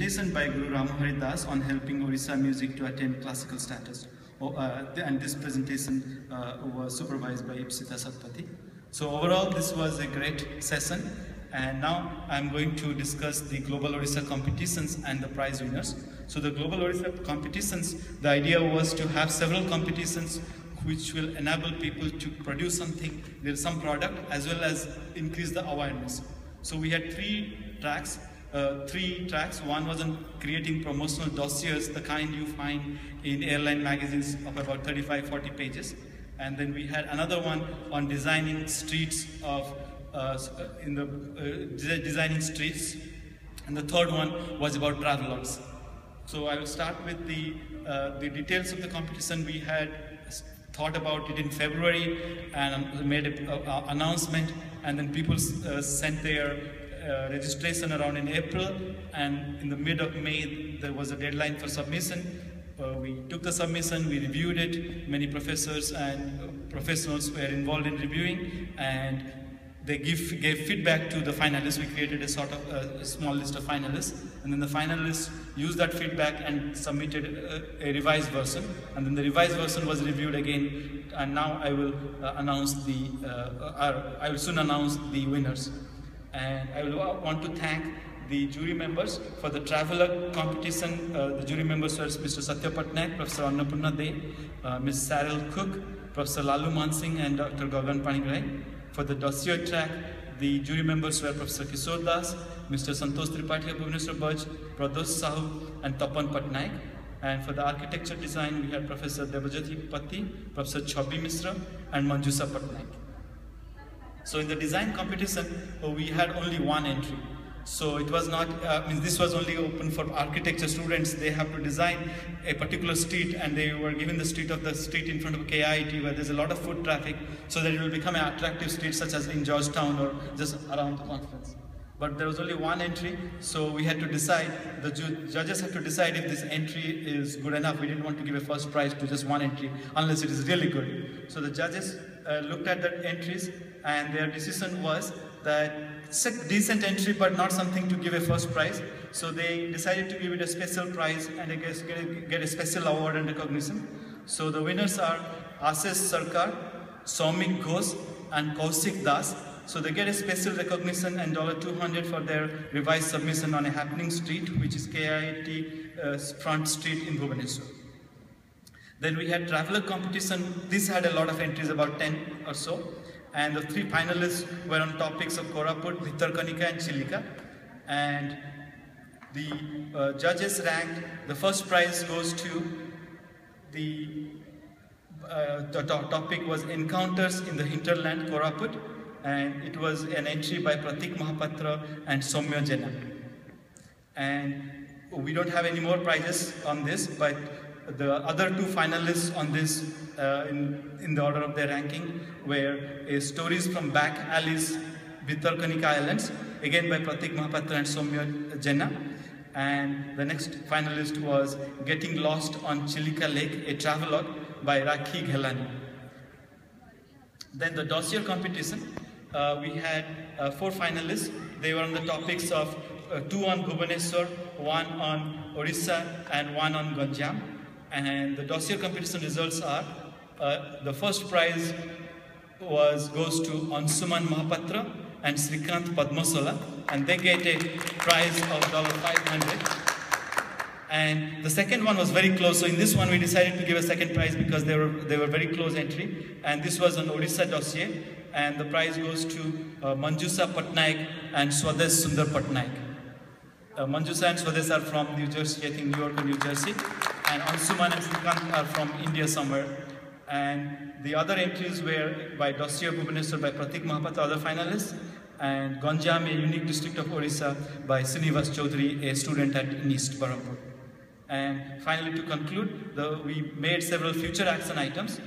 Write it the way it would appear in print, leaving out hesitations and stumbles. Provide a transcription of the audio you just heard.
presentation by Guru Ramahari Das on helping Odisha music to attain classical status. And this presentation was supervised by Ipsita Satpathy. So overall, this was a great session. And now I'm going to discuss the Global Odisha competitions and the prize winners. So the Global Odisha competitions, the idea was to have several competitions which will enable people to produce something, some product, as well as increase the awareness. So we had three tracks. One was on creating promotional dossiers, the kind you find in airline magazines of about 35-40 pages. And then we had another one on designing streets designing streets, and the third one was about travelers. So I will start with the details of the competition. We had thought about it in February and made an announcement, and then people sent their registration around in April, and in the mid of May there was a deadline for submission. We took the submission, we reviewed it. Many professors and professionals were involved in reviewing, and they gave feedback to the finalists. We created a sort of a small list of finalists, and then the finalists used that feedback and submitted a revised version. And then the revised version was reviewed again, and now I will I will soon announce the winners. And I will want to thank the jury members for the traveler competition. The jury members were Mr. Satya Patnaik, Professor Annapurna De, Ms. Saril Cook, Professor Lalu Mansingh, and Dr. Gagan Panigrai. For the dossier track, the jury members were Professor Kishore Das, Mr. Santosh Tripathi of Bhubaneswar Baj, Pradosh Sahu, and Tapan Patnaik. And for the architecture design, we had Professor Devajyoti Patti, Professor Chhabi Misra, and Manjusa Patnaik. So in the design competition, we had only one entry. So it was not, this was only open for architecture students. They have to design a particular street, and they were given the street in front of KIT where there's a lot of foot traffic, so that it will become an attractive street such as in Georgetown or just around the conference. But there was only one entry, so we had to decide, the judges had to decide if this entry is good enough. We didn't want to give a first prize to just one entry unless it is really good. So the judges looked at the entries, and their decision was that it's a decent entry but not something to give a first prize. So they decided to give it a special prize and I guess get a special award and recognition. So the winners are Ashish Sarkar, Soumik Ghosh, and Kaushik Das. So they get a special recognition and $200 for their revised submission on a happening street, which is KIT front street in Bhubaneswar. Then we had traveler competition. This had a lot of entries, about 10 or so. And the three finalists were on topics of Koraput, Bhitarkanika, and Chilika. And the judges ranked, the first prize goes to the topic was Encounters in the Hinterland, Koraput. And it was an entry by Pratik Mahapatra and Soumya Jena. And we don't have any more prizes on this, but the other two finalists on this in the order of their ranking were Stories from Back Alleys, Bhitarkanika Islands, again by Pratik Mahapatra and Soumya Jena. And the next finalist was Getting Lost on Chilika Lake, a travelogue by Rakhi Ghelani. Then the dossier competition, we had 4 finalists. They were on the topics of 2 on Bhubaneswar, 1 on Odisha, and 1 on Ganjam. And the dossier competition results are, the first prize goes to Ansuman Mahapatra and Srikant Padmasola, and they get a prize of $500. And the second one was very close, so in this one we decided to give a second prize because they were very close entry, and this was an Odisha dossier, and the prize goes to Manjusa Patnaik and Swadesh Sundar Patnaik. Manjusa and Swadesh are from New Jersey, I think New York or New Jersey, and Ansuman and Srikant are from India somewhere. And the other entries were by Dossier Bhubaneswar by Pratik Mahapatra, other finalists, and Ganjam, a unique district of Odisha, by Srinivas Chaudhary, a student at NIST, Barampur. And finally, to conclude, we made several future action items.